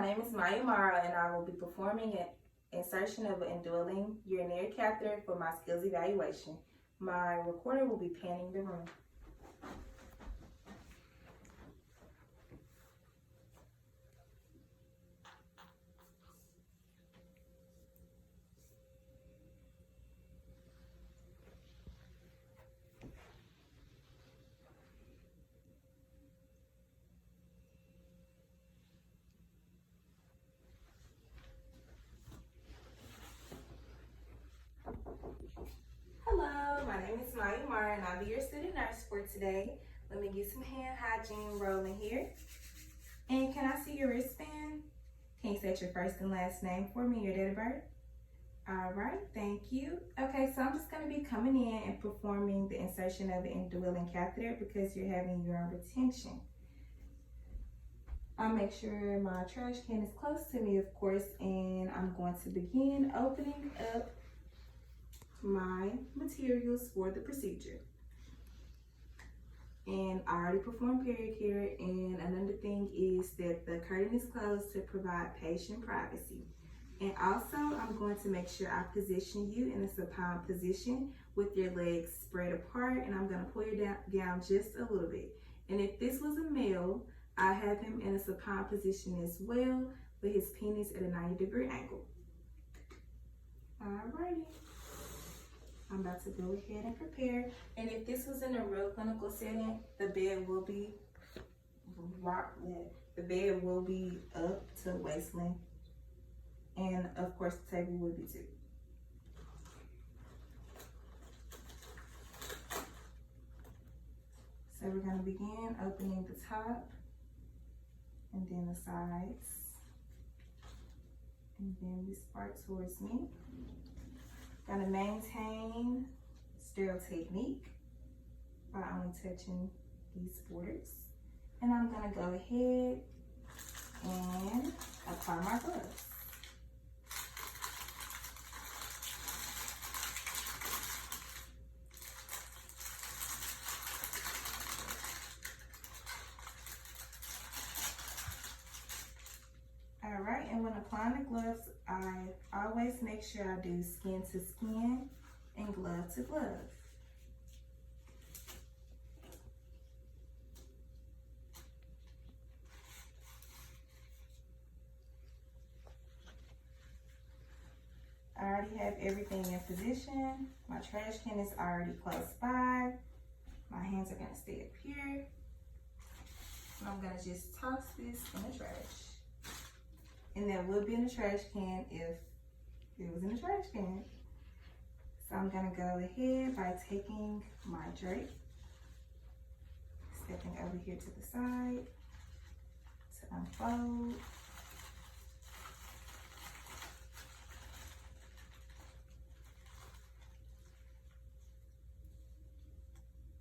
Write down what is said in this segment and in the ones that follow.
my name is Morrow, and I will be performing an insertion of an indwelling urinary catheter for my skills evaluation. My recorder will be panning the room. Hello, my name is Morrow, and I'll be your student nurse for today. Let me get some hand hygiene rolling here. And can I see your wristband? Can you state your first and last name for me, your date of birth? All right, thank you. Okay, so I'm just going to be coming in and performing the insertion of the indwelling catheter because you're having urine retention. I'll make sure my trash can is close to me, of course, and I'm going to begin opening up my materials for the procedure. And I already performed period care, and another thing is that the curtain is closed to provide patient privacy. And also, I'm going to make sure I position you in a supine position with your legs spread apart, and I'm going to pull you down just a little bit. And if this was a male, I have him in a supine position as well, with his penis at a 90-degree angle. Alrighty. I'm about to go ahead and prepare. And if this was in a real clinical setting, the bed will be up to waist length. And of course, the table will be too. So we're going to begin opening the top and then the sides. And then we spark towards me. Gonna maintain sterile technique by only touching these borders. And I'm gonna go ahead and apply my gloves. All right, and when applying the gloves, I always make sure I do skin to skin and glove to glove. I already have everything in position. My trash can is already close by. My hands are gonna stay up here. And I'm gonna just toss this in the trash. And that would be in the trash can if it was in the trash can. So I'm gonna go ahead by taking my drape, stepping over here to the side to unfold.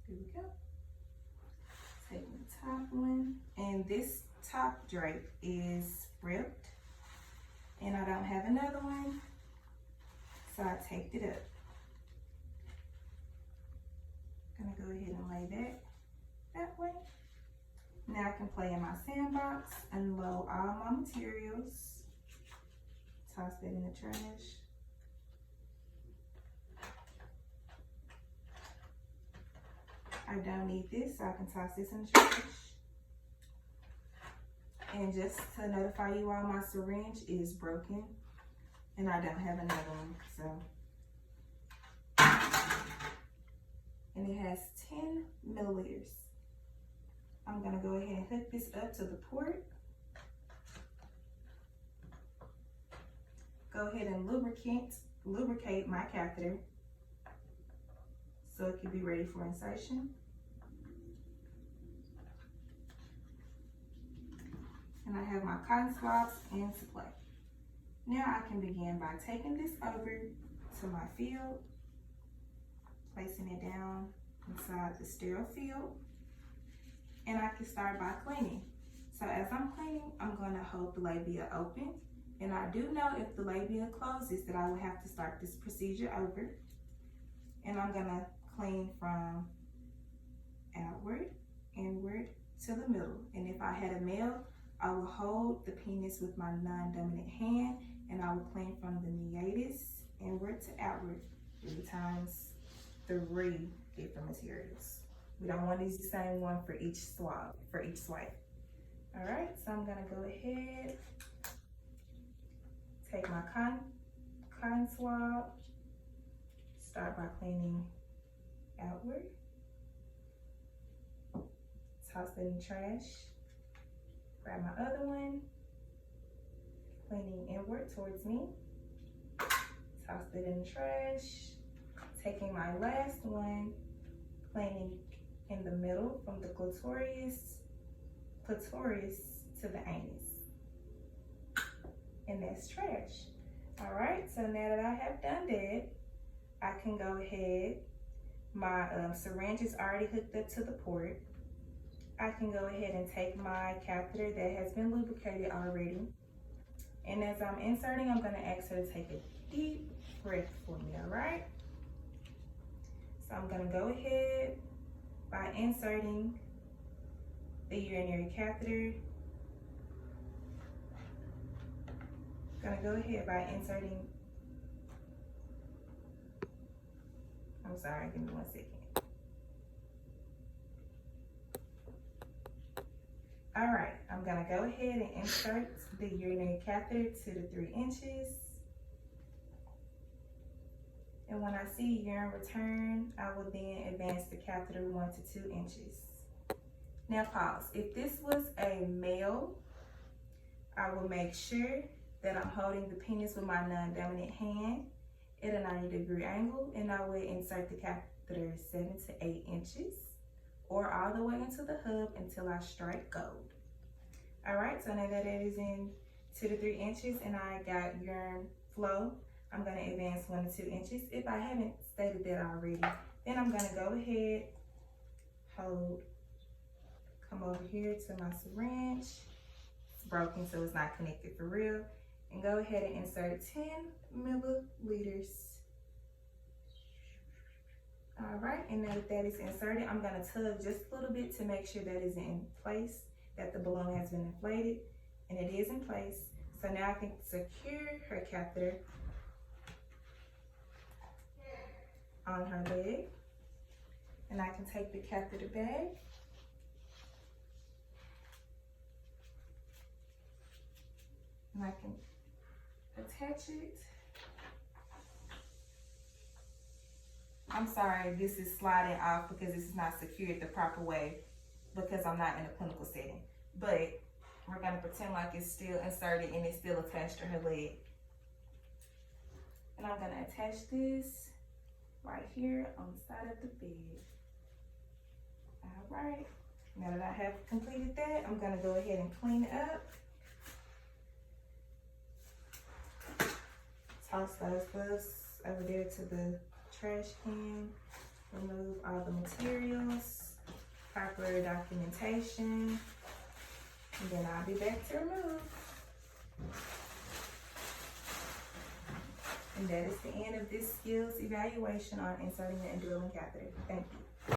Here we go. Taking the top one, and this top drape is ripped. And I don't have another one, so I taped it up. Gonna go ahead and lay that way. Now I can play in my sandbox, unload all my materials, toss that in the trash. I don't need this, so I can toss this in the trash. And just to notify you all, my syringe is broken and I don't have another one, so. And it has 10 milliliters. I'm gonna go ahead and hook this up to the port. Go ahead and lubricate my catheter so it can be ready for insertion. And I have my cotton swabs into play. Now I can begin by taking this over to my field, placing it down inside the sterile field, and I can start by cleaning. So as I'm cleaning, I'm gonna hold the labia open, and I do know if the labia closes that I will have to start this procedure over. And I'm gonna clean from outward, inward, to the middle. And if I had a male, I will hold the penis with my non-dominant hand, and I will clean from the meatus inward to outward 3 times 3 different materials. We don't want to use the same one for each swab, All right, so I'm gonna go ahead, take my cotton swab, start by cleaning outward, toss it in the trash, grab my other one, cleaning inward towards me, toss it in the trash, taking my last one, cleaning in the middle from the clitoris to the anus, and that's trash. All right, so now that I have done that, I can go ahead, my syringe is already hooked up to the port. I can go ahead and take my catheter that has been lubricated already, and as I'm inserting, I'm gonna ask her to take a deep breath for me, all right? So I'm gonna go ahead by inserting the urinary catheter. Gonna go ahead by inserting, I'm sorry, give me 1 second. All right, I'm gonna go ahead and insert the urinary catheter to the 3 inches. And when I see urine return, I will then advance the catheter 1 to 2 inches. Now pause. If this was a male, I will make sure that I'm holding the penis with my non-dominant hand at a 90-degree angle, and I will insert the catheter 7 to 8 inches or all the way into the hub until I strike gold. All right, so now that it is in 2 to 3 inches and I got urine flow, I'm gonna advance 1 to 2 inches. If I haven't stated that already, then I'm gonna go ahead, come over here to my syringe. It's broken, so it's not connected for real. And go ahead and insert 10 milliliters. All right, and now that is inserted, I'm gonna tug just a little bit to make sure that is in place, that the balloon has been inflated, and it is in place. So now I can secure her catheter on her leg, and I can take the catheter bag and I can attach it. I'm sorry, this is sliding off because this is not secured the proper way because I'm not in a clinical setting. But we're gonna pretend like it's still inserted and it's still attached to her leg. And I'm gonna attach this right here on the side of the bed. All right, now that I have completed that, I'm gonna go ahead and clean it up. Toss those gloves over there to the trash can. Remove all the materials, proper documentation, and then I'll be back to remove. And that is the end of this skills evaluation on inserting the indwelling catheter. Thank you.